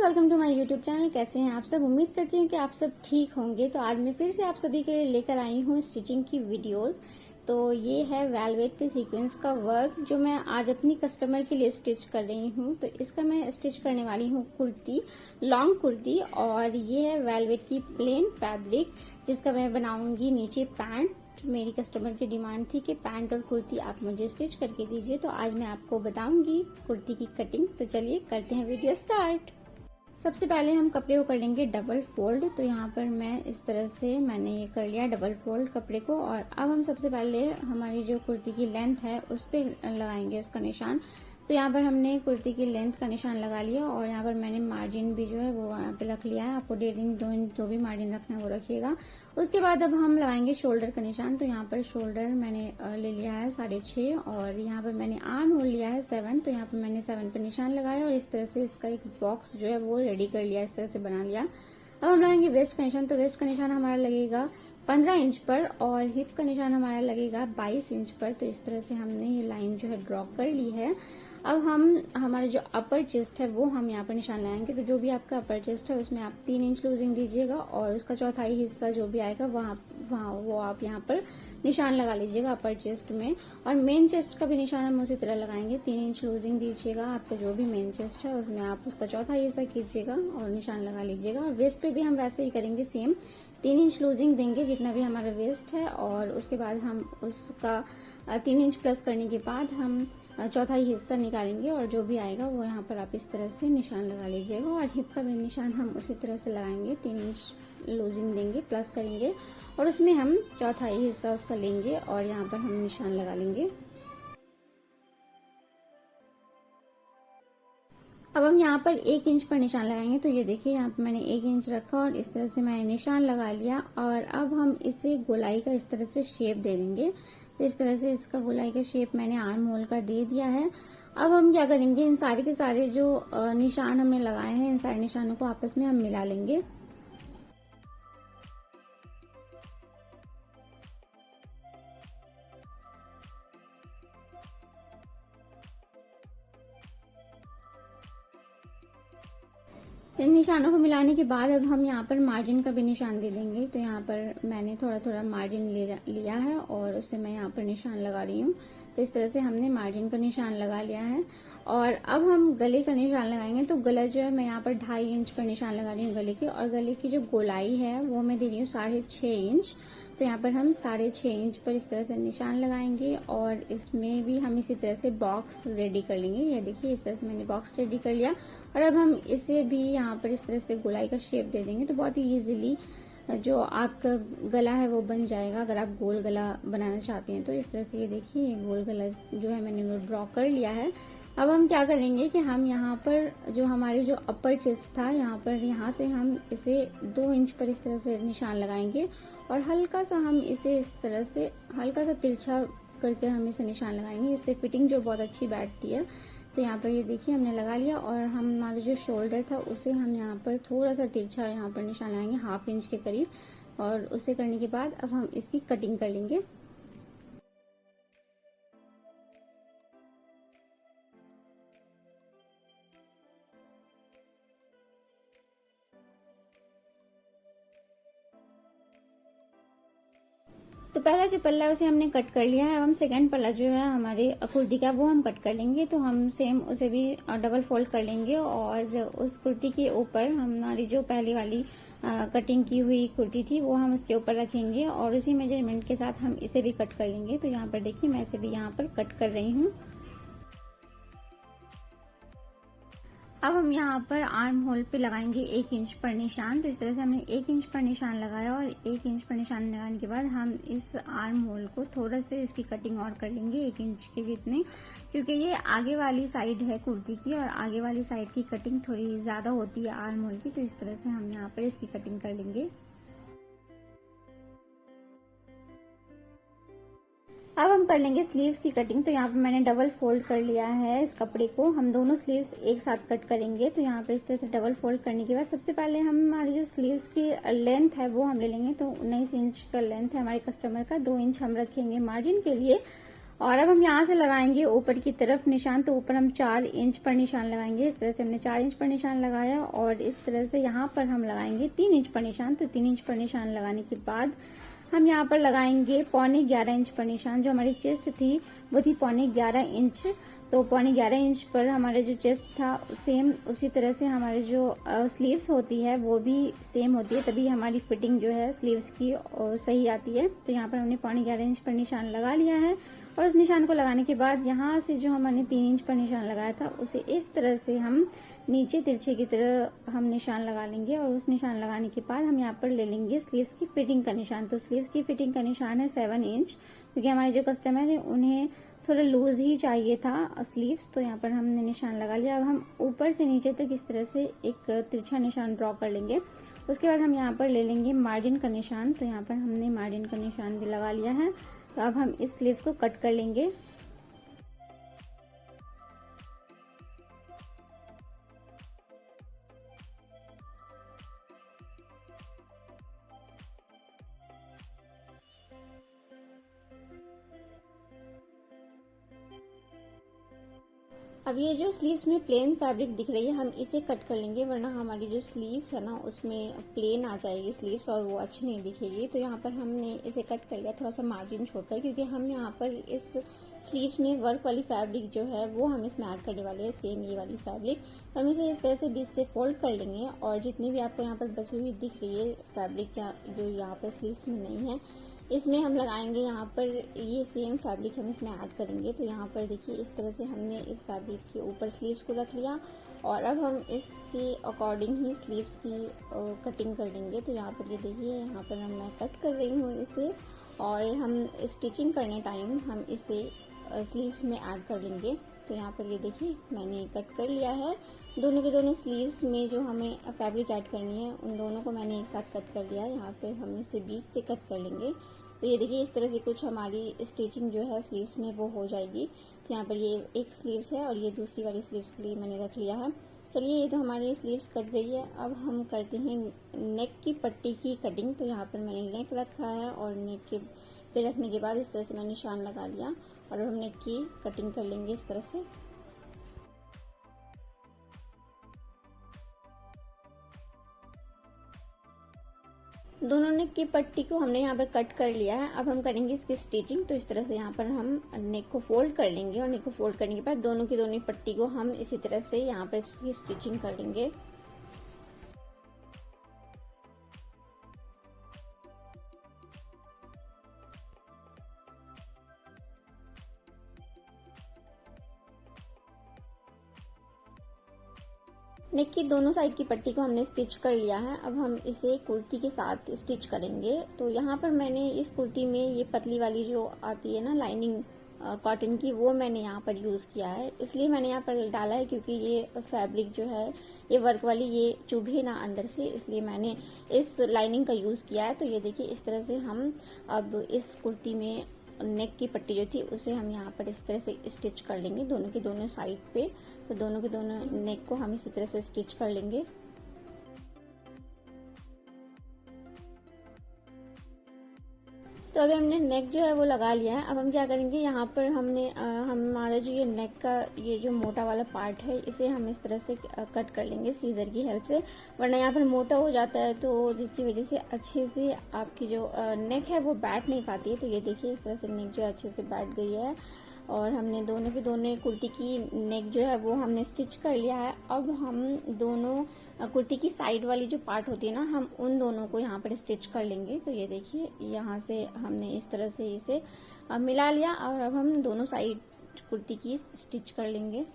Welcome to my YouTube channel. कैसे हैं आप सब? उम्मीद करती हूँ कि आप सब ठीक होंगे। तो आज मैं फिर से आप सभी के लिए लेकर आई हूँ स्टिचिंग की वीडियोस। तो ये है वेलवेट पे सीक्वेंस का वर्क जो मैं आज अपनी कस्टमर के लिए स्टिच कर रही हूँ। तो इसका मैं स्टिच करने वाली हूँ कुर्ती, लॉन्ग कुर्ती, और ये है वेलवेट की प्लेन फैब्रिक जिसका मैं बनाऊंगी नीचे पैंट। मेरी कस्टमर की डिमांड थी कि पैंट और कुर्ती आप मुझे स्टिच करके दीजिए, तो आज मैं आपको बताऊंगी कुर्ती की कटिंग। तो चलिए करते हैं वीडियो स्टार्ट। सबसे पहले हम कपड़े को कर लेंगे डबल फोल्ड। तो यहाँ पर मैं इस तरह से मैंने ये कर लिया डबल फोल्ड कपड़े को। और अब हम सबसे पहले हमारी जो कुर्ती की लेंथ है उस पर लगाएंगे उसका निशान। तो यहाँ पर हमने कुर्ती की लेंथ का निशान लगा लिया और यहाँ पर मैंने मार्जिन भी जो है वो यहाँ पे रख लिया है। आपको 1.5 इंच 2 इंच जो भी मार्जिन रखना है वो रखिएगा। उसके बाद अब हम लगाएंगे शोल्डर का निशान। तो यहाँ पर शोल्डर मैंने ले लिया है 6.5 और यहाँ पर मैंने आर्म होल लिया है 7। तो यहाँ पर मैंने 7 पर निशान लगाया और इस तरह से इसका एक बॉक्स जो है वो रेडी कर लिया, इस तरह से बना लिया। अब हम लगाएंगे वेस्ट का निशान। तो वेस्ट का निशान हमारा लगेगा 15 इंच पर और हिप का निशान हमारा लगेगा 22 इंच पर। तो इस तरह से हमने ये लाइन जो है ड्रॉ कर ली है। अब हम हमारे जो अपर चेस्ट है वो हम यहाँ पर निशान लगाएंगे। तो जो भी आपका अपर चेस्ट है उसमें आप 3 इंच लूजिंग दीजिएगा और उसका चौथाई हिस्सा जो भी आएगा वहाँ वो आप यहाँ पर निशान लगा लीजिएगा अपर चेस्ट में। और मेन चेस्ट का भी निशान हम उसी तरह लगाएंगे। 3 इंच लूजिंग दीजिएगा, आपका जो भी मेन चेस्ट है उसमें आप उसका चौथा हिस्सा कीजिएगा और निशान लगा लीजिएगा। और वेस्ट पे भी हम वैसे ही करेंगे, सेम 3 इंच लूजिंग देंगे जितना भी हमारा वेस्ट है। और उसके बाद हम उसका 3 इंच प्लस करने के बाद हम चौथाई हिस्सा निकालेंगे और जो भी आएगा वो यहाँ पर आप इस तरह से निशान लगा लीजिएगा। और हिप का भी निशान हम उसी तरह से लगाएंगे, 3 इंच लूजिंग देंगे, प्लस करेंगे और उसमें हम चौथाई हिस्सा उसका लेंगे और यहाँ पर हम निशान लगा लेंगे। अब हम यहाँ पर 1 इंच पर निशान लगाएंगे। तो ये देखिए यहाँ पर मैंने 1 इंच रखा और इस तरह से मैंने निशान लगा लिया। और अब हम इसे गोलाई का इस तरह से शेप दे देंगे। तो इस तरह से इसका गोलाई का शेप मैंने आर्म होल का दे दिया है। अब हम क्या करेंगे, इन सारे के सारे जो निशान हमने लगाए हैं इन सारे निशानों को आपस में हम मिला लेंगे। इन निशानों को मिलाने के बाद अब हम यहाँ पर मार्जिन का भी निशान दे देंगे। तो यहाँ पर मैंने थोड़ा थोड़ा मार्जिन लिया है और उससे मैं यहाँ पर निशान लगा रही हूँ। तो इस तरह से हमने मार्जिन का निशान लगा लिया है। और अब हम गले का निशान लगाएंगे। तो गला जो है मैं यहाँ पर 2.5 इंच पर निशान लगा रही हूँ गले के। और गले की जो गोलाई है वो मैं दे रही हूँ 6.5 इंच। तो यहाँ पर हम 6.5 इंच पर इस तरह से निशान लगाएंगे और इसमें भी हम इसी तरह से बॉक्स रेडी कर लेंगे। ये देखिए इस तरह से मैंने बॉक्स रेडी कर लिया और अब हम इसे भी यहाँ पर इस तरह से गोलाई का शेप दे देंगे। तो बहुत ही इजीली जो आपका गला है वो बन जाएगा अगर आप गोल गला बनाना चाहते हैं। तो इस तरह से ये देखिए ये गोल गला जो है मैंने वो ड्रॉ कर लिया है। अब हम क्या करेंगे कि हम यहाँ पर जो हमारे जो अपर चेस्ट था यहाँ से हम इसे 2 इंच पर इस तरह से निशान लगाएंगे और हल्का सा हम इसे इस तरह से हल्का सा तिरछा करके हम इसे निशान लगाएंगे। इससे फिटिंग जो बहुत अच्छी बैठती है। तो यहाँ पर ये देखिए हमने लगा लिया और हमारा जो शोल्डर था उसे हम यहाँ पर थोड़ा सा तिरछा यहाँ पर निशान लगाएंगे 1/2 इंच के करीब। और उसे करने के बाद अब हम इसकी कटिंग कर लेंगे। तो पहला जो पल्ला है उसे हमने कट कर लिया है। अब हम सेकंड पल्ला जो है हमारे कुर्ती का वो हम कट कर लेंगे। तो हम सेम उसे भी डबल फोल्ड कर लेंगे और उस कुर्ती के ऊपर हमारी जो पहली वाली कटिंग की हुई कुर्ती थी वो हम उसके ऊपर रखेंगे और उसी मेजरमेंट के साथ हम इसे भी कट कर लेंगे। तो यहाँ पर देखिए मैं इसे भी यहाँ पर कट कर रही हूँ। अब हम यहाँ पर आर्म होल पे लगाएंगे 1 इंच पर निशान। तो इस तरह से हमने 1 इंच पर निशान लगाया और 1 इंच पर निशान लगाने के बाद हम इस आर्म होल को थोड़ा से इसकी कटिंग और कर लेंगे 1 इंच के जितने, क्योंकि ये आगे वाली साइड है कुर्ती की और आगे वाली साइड की कटिंग थोड़ी ज्यादा होती है आर्म होल की। तो इस तरह से हम यहाँ पर इसकी कटिंग कर लेंगे। अब हम कर लेंगे स्लीव्स की कटिंग। तो यहाँ पर मैंने डबल फोल्ड कर लिया है इस कपड़े को। हम दोनों स्लीव्स एक साथ कट करेंगे। तो यहाँ पर इस तरह से डबल फोल्ड करने के बाद सबसे पहले हम हमारी जो स्लीव्स की लेंथ है वो हम ले लेंगे। तो 19 इंच का लेंथ है हमारे कस्टमर का, 2 इंच हम रखेंगे मार्जिन के लिए और अब हम यहाँ से लगाएंगे ऊपर की तरफ निशान। तो ऊपर हम 4 इंच पर निशान लगाएंगे। इस तरह से हमने 4 इंच पर निशान लगाया और इस तरह से यहाँ पर हम लगाएंगे 3 इंच पर निशान। तो 3 इंच पर निशान लगाने के बाद हम यहाँ पर लगाएंगे 11.25 इंच पर निशान। जो हमारी चेस्ट थी वो थी 11.25 इंच। तो 11.25 इंच पर हमारे जो चेस्ट था सेम उसी तरह से हमारे जो स्लीव्स होती है वो भी सेम होती है, तभी हमारी फिटिंग जो है स्लीव्स की सही आती है। तो यहाँ पर हमने 11.25 इंच पर निशान लगा लिया है और उस निशान को लगाने के बाद यहाँ से जो हमने 3 इंच पर निशान लगाया था उसे इस तरह से हम नीचे तिरछे की तरह हम निशान लगा लेंगे। और उस निशान लगाने के बाद हम यहाँ पर ले लेंगे स्लीव्स की फिटिंग का निशान। तो स्लीव्स की फिटिंग का निशान है 7 इंच, क्योंकि हमारे जो कस्टमर है उन्हें थोड़ा लूज ही चाहिए था स्लीव्स। तो यहाँ पर हमने निशान लगा लिया। अब हम ऊपर से नीचे तक इस तरह से एक तिरछा निशान ड्रॉ कर लेंगे। उसके बाद हम यहाँ पर ले लेंगे मार्जिन का निशान। तो यहाँ पर हमने मार्जिन का निशान भी लगा लिया है। तो अब हम इस स्लीव्स को कट कर लेंगे। अब ये जो स्लीव्स में प्लेन फैब्रिक दिख रही है हम इसे कट कर लेंगे, वरना हमारी जो स्लीव्स है ना उसमें प्लेन आ जाएगी स्लीव्स और वो अच्छी नहीं दिखेगी। तो यहाँ पर हमने इसे कट कर लिया थोड़ा सा मार्जिन छोड़कर, क्योंकि हम यहाँ पर इस स्लीव्स में वर्क वाली फैब्रिक जो है वो हम इसमें ऐड करने वाले हैं, सेम ये वाली फैब्रिक। तो हम इसे इस तरह से बीच से फोल्ड कर लेंगे और जितनी भी आपको यहाँ पर बची हुई दिख रही है फैब्रिक जो यहाँ पर स्लीव्स में नहीं है इसमें हम लगाएंगे यहाँ पर ये सेम फैब्रिक हम इसमें ऐड करेंगे। तो यहाँ पर देखिए इस तरह से हमने इस फैब्रिक के ऊपर स्लीव्स को रख लिया और अब हम इसके अकॉर्डिंग ही स्लीव्स की कटिंग कर लेंगे। तो यहाँ पर ये देखिए यहाँ पर मैं कट कर रही हूँ इसे और हम स्टिचिंग करने टाइम हम इसे स्लीव्स में ऐड कर लेंगे। तो यहाँ पर ये देखिए मैंने कट कर लिया है। दोनों के दोनों स्लीव्स में जो हमें फैब्रिक ऐड करनी है उन दोनों को मैंने एक साथ कट कर लिया है। यहाँ पे हम इसे बीच से कट कर लेंगे। तो ये देखिए इस तरह से कुछ हमारी स्टिचिंग जो है स्लीव्स में वो हो जाएगी। तो यहाँ पर ये एक स्लीव्स है और ये दूसरी वाली स्लीव्स के लिए मैंने रख लिया है। चलिए ये तो हमारी स्लीव्स कट गई है। अब हम करते हैं नेक की पट्टी की कटिंग। तो यहाँ पर मैंने नेक रखा है और नेक के पे रखने के बाद इस तरह से मैंने निशान लगा लिया और अब हम नेक की कटिंग कर लेंगे इस तरह से। दोनों नेक की पट्टी को हमने यहाँ पर कट कर लिया है। अब हम करेंगे इसकी स्टिचिंग। तो इस तरह से यहाँ पर हम नेक को फोल्ड कर लेंगे और नेक को फोल्ड करने के बाद दोनों की दोनों पट्टी को हम इसी तरह से यहाँ पर इसकी स्टिचिंग कर लेंगे। नेक की दोनों साइड की पट्टी को हमने स्टिच कर लिया है। अब हम इसे कुर्ती के साथ स्टिच करेंगे। तो यहाँ पर मैंने इस कुर्ती में ये पतली वाली जो आती है ना लाइनिंग कॉटन की, वो मैंने यहाँ पर यूज किया है। इसलिए मैंने यहाँ पर डाला है क्योंकि ये फैब्रिक जो है ये वर्क वाली ये चुभे ना अंदर से, इसलिए मैंने इस लाइनिंग का यूज किया है। तो ये देखिए इस तरह से हम अब इस कुर्ती में नेक की पट्टी जो थी उसे हम यहाँ पर इस तरह से स्टिच कर लेंगे दोनों के दोनों साइड पे। तो दोनों के दोनों नेक को हम इसी तरह से स्टिच कर लेंगे। तो अभी हमने नेक जो है वो लगा लिया है। अब हम क्या करेंगे, यहाँ पर हमने हमारा जो ये नेक का ये जो मोटा वाला पार्ट है इसे हम इस तरह से कट कर लेंगे सीजर की हेल्प से, वरना यहाँ पर मोटा हो जाता है तो जिसकी वजह से अच्छे से आपकी जो नेक है वो बैठ नहीं पाती है। तो ये देखिए इस तरह से नेक जो अच्छे से बैठ गई है और हमने दोनों की दोनों कुर्ती की नेक जो है वो हमने स्टिच कर लिया है। अब हम दोनों कुर्ती की साइड वाली जो पार्ट होती है ना हम उन दोनों को यहाँ पर स्टिच कर लेंगे। तो ये देखिए यहाँ से हमने इस तरह से इसे मिला लिया और अब हम दोनों साइड कुर्ती की स्टिच कर लेंगे।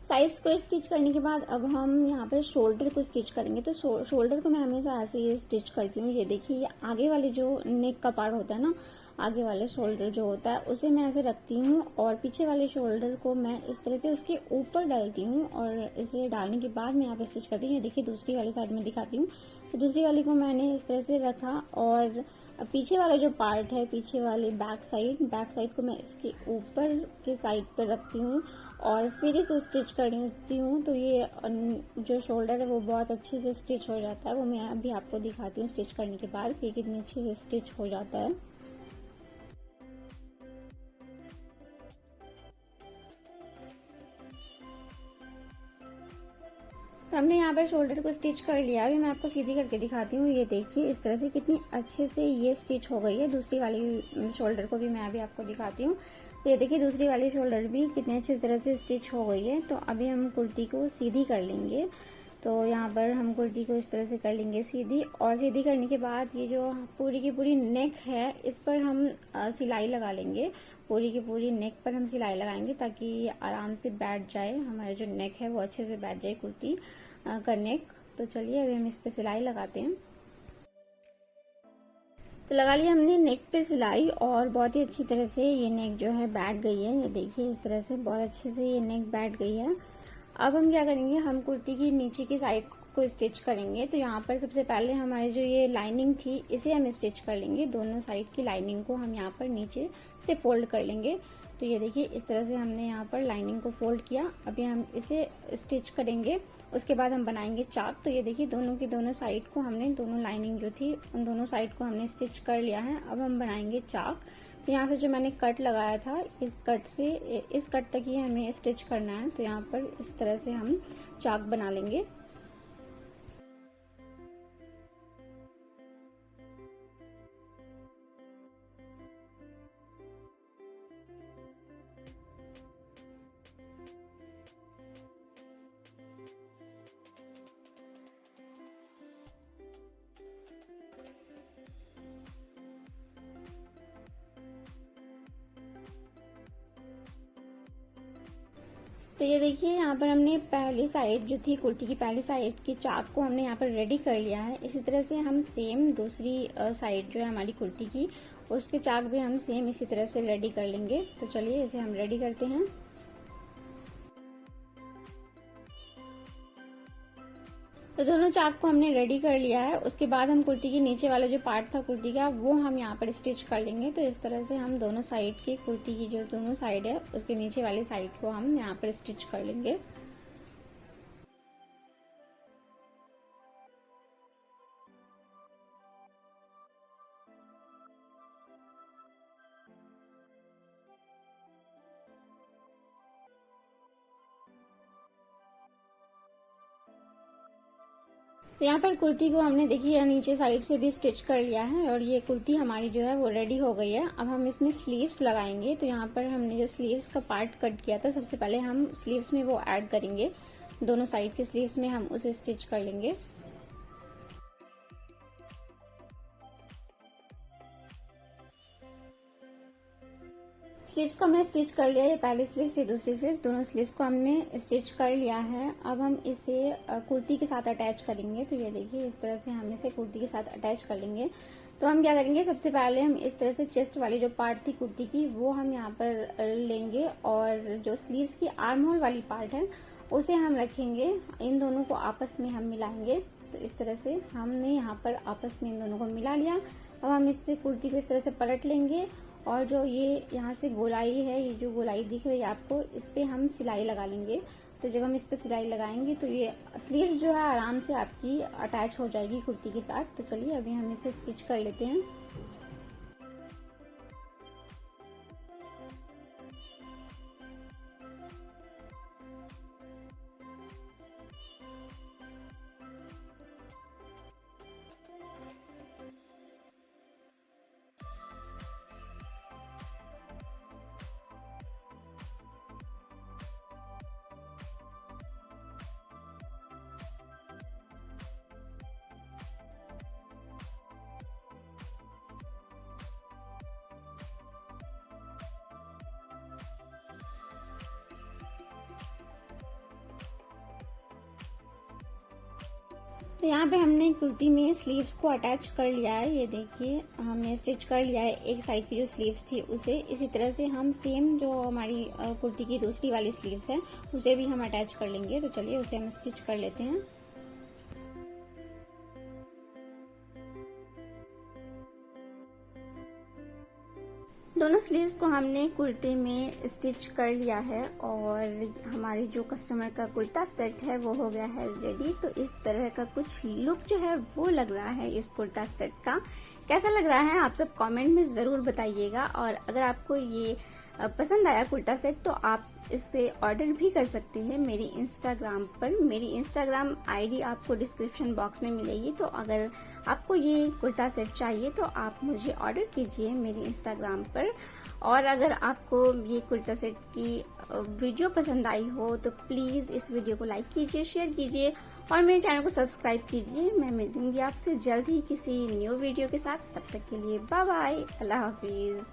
साइड्स को स्टिच करने के बाद अब हम यहाँ पे शोल्डर को स्टिच करेंगे। तो शोल्डर को मैं हमेशा ऐसे ही स्टिच करती हूँ। ये देखिए ये आगे वाले जो नेक का पार्ट होता है ना, आगे वाले शोल्डर जो होता है उसे मैं ऐसे रखती हूँ और पीछे वाले शोल्डर को मैं इस तरह से उसके ऊपर डालती हूँ और इसे डालने के बाद मैं यहाँ पे स्टिच करती हूँ। ये देखिए दूसरी वाली साइड में दिखाती हूँ। तो दूसरी वाली को मैंने इस तरह से रखा और पीछे वाला जो पार्ट है, पीछे वाली बैक साइड को मैं इसके ऊपर के साइड पर रखती हूँ और फिर इसे स्टिच करती हूँ। तो ये जो शोल्डर है वो बहुत अच्छे से स्टिच हो जाता है। वो मैं अभी आपको दिखाती हूँ स्टिच करने के बाद कि कितनी अच्छे से स्टिच हो जाता है। तो हमने यहाँ पर शोल्डर को स्टिच कर लिया। अभी मैं आपको सीधी करके दिखाती हूँ। ये देखिए इस तरह से कितनी अच्छे से ये स्टिच हो गई है। दूसरी वाली शोल्डर को भी मैं अभी आपको दिखाती हूँ। तो ये देखिए दूसरी वाली शोल्डर भी कितने अच्छी तरह से स्टिच हो गई है। तो अभी हम कुर्ती को सीधी कर लेंगे। तो यहाँ पर हम कुर्ती को इस तरह से कर लेंगे सीधी, और सीधी करने के बाद ये जो पूरी की पूरी नेक है इस पर हम सिलाई लगा लेंगे। पूरी की पूरी नेक पर हम सिलाई लगाएंगे ताकि ये आराम से बैठ जाए, हमारा जो नेक है वो अच्छे से बैठ जाए कुर्ती का नेक। तो चलिए अभी हम इस पे सिलाई लगाते हैं। तो लगा लिया हमने नेक पे सिलाई और बहुत ही अच्छी तरह से ये नेक जो है बैठ गई है। ये देखिए इस तरह से बहुत अच्छे से ये नेक बैठ गई है। अब हम क्या करेंगे, हम कुर्ती की नीचे की साइड को स्टिच करेंगे। तो यहाँ पर सबसे पहले हमारी जो ये लाइनिंग थी इसे हम स्टिच कर लेंगे। दोनों साइड की लाइनिंग को हम यहाँ पर नीचे से फोल्ड कर लेंगे। तो ये देखिए इस तरह से हमने यहाँ पर लाइनिंग को फोल्ड किया। अभी हम इसे स्टिच करेंगे, उसके बाद हम बनाएंगे चाक। तो ये देखिए दोनों की दोनों साइड को हमने, दोनों लाइनिंग जो थी उन दोनों साइड को हमने स्टिच कर लिया है। अब हम बनाएंगे चाक। तो यहाँ से जो मैंने कट लगाया था इस कट से इस कट तक ही हमें स्टिच करना है। तो यहाँ पर इस तरह से हम चाक बना लेंगे। तो ये देखिए यहाँ पर हमने पहली साइड जो थी कुर्ती की पहली साइड की चाक को हमने यहाँ पर रेडी कर लिया है। इसी तरह से हम सेम दूसरी साइड जो है हमारी कुर्ती की, उसके चाक भी हम सेम इसी तरह से रेडी कर लेंगे। तो चलिए इसे हम रेडी करते हैं। तो दोनों चाक को हमने रेडी कर लिया है। उसके बाद हम कुर्ती के नीचे वाला जो पार्ट था कुर्ती का वो हम यहाँ पर स्टिच कर लेंगे। तो इस तरह से हम दोनों साइड की कुर्ती की जो दोनों साइड है उसके नीचे वाली साइड को हम यहाँ पर स्टिच कर लेंगे। तो यहाँ पर कुर्ती को हमने देखिए नीचे साइड से भी स्टिच कर लिया है और ये कुर्ती हमारी जो है वो रेडी हो गई है। अब हम इसमें स्लीव्स लगाएंगे। तो यहाँ पर हमने जो स्लीव्स का पार्ट कट किया था सबसे पहले हम स्लीव्स में वो ऐड करेंगे। दोनों साइड के स्लीव्स में हम उसे स्टिच कर लेंगे। स्लीव्स को हमने स्टिच कर लिया। ये पहली स्लीव्स, ये दूसरी स्लीव्स, दोनों स्लीव्स को हमने स्टिच कर लिया है। अब हम इसे कुर्ती के साथ अटैच करेंगे। तो ये देखिए इस तरह से हम इसे कुर्ती के साथ अटैच कर लेंगे। तो हम क्या करेंगे, सबसे पहले हम इस तरह से चेस्ट वाली जो पार्ट थी कुर्ती की वो हम यहाँ पर लेंगे और जो स्लीव्स की आर्म होल वाली पार्ट है उसे हम रखेंगे। इन दोनों को आपस में हम मिलाएंगे। तो इस तरह से हमने यहाँ पर आपस में इन दोनों को मिला लिया। अब हम इससे कुर्ती को इस तरह से पलट लेंगे और जो ये यहाँ से गोलाई है, ये जो गोलाई दिख रही है आपको, इस पे हम सिलाई लगा लेंगे। तो जब हम इस पे सिलाई लगाएंगे तो ये स्लीव्स जो है आराम से आपकी अटैच हो जाएगी कुर्ती के साथ। तो चलिए अभी हम इसे स्टिच कर लेते हैं। तो यहाँ पे हमने कुर्ती में स्लीव्स को अटैच कर लिया है। ये देखिए हमने स्टिच कर लिया है एक साइड की जो स्लीव्स थी उसे। इसी तरह से हम सेम जो हमारी कुर्ती की दूसरी वाली स्लीव्स है उसे भी हम अटैच कर लेंगे। तो चलिए उसे हम स्टिच कर लेते हैं। दोनों स्लीव्स को हमने कुर्ते में स्टिच कर लिया है और हमारे जो कस्टमर का कुर्ता सेट है वो हो गया है रेडी। तो इस तरह का कुछ लुक जो है वो लग रहा है इस कुर्ता सेट का। कैसा लग रहा है आप सब कमेंट में जरूर बताइएगा। और अगर आपको ये पसंद आया कुर्ता सेट तो आप इससे ऑर्डर भी कर सकते हैं मेरी इंस्टाग्राम पर। मेरी इंस्टाग्राम आईडी आपको डिस्क्रिप्शन बॉक्स में मिलेगी। तो अगर आपको ये कुर्ता सेट चाहिए तो आप मुझे ऑर्डर कीजिए मेरी इंस्टाग्राम पर। और अगर आपको ये कुर्ता सेट की वीडियो पसंद आई हो तो प्लीज इस वीडियो को लाइक कीजिए, शेयर कीजिए और मेरे चैनल को सब्सक्राइब कीजिए। मैं मिलूंगी आपसे जल्द ही किसी न्यू वीडियो के साथ। तब तक के लिए बाय बाय, अल्लाह हाफिज।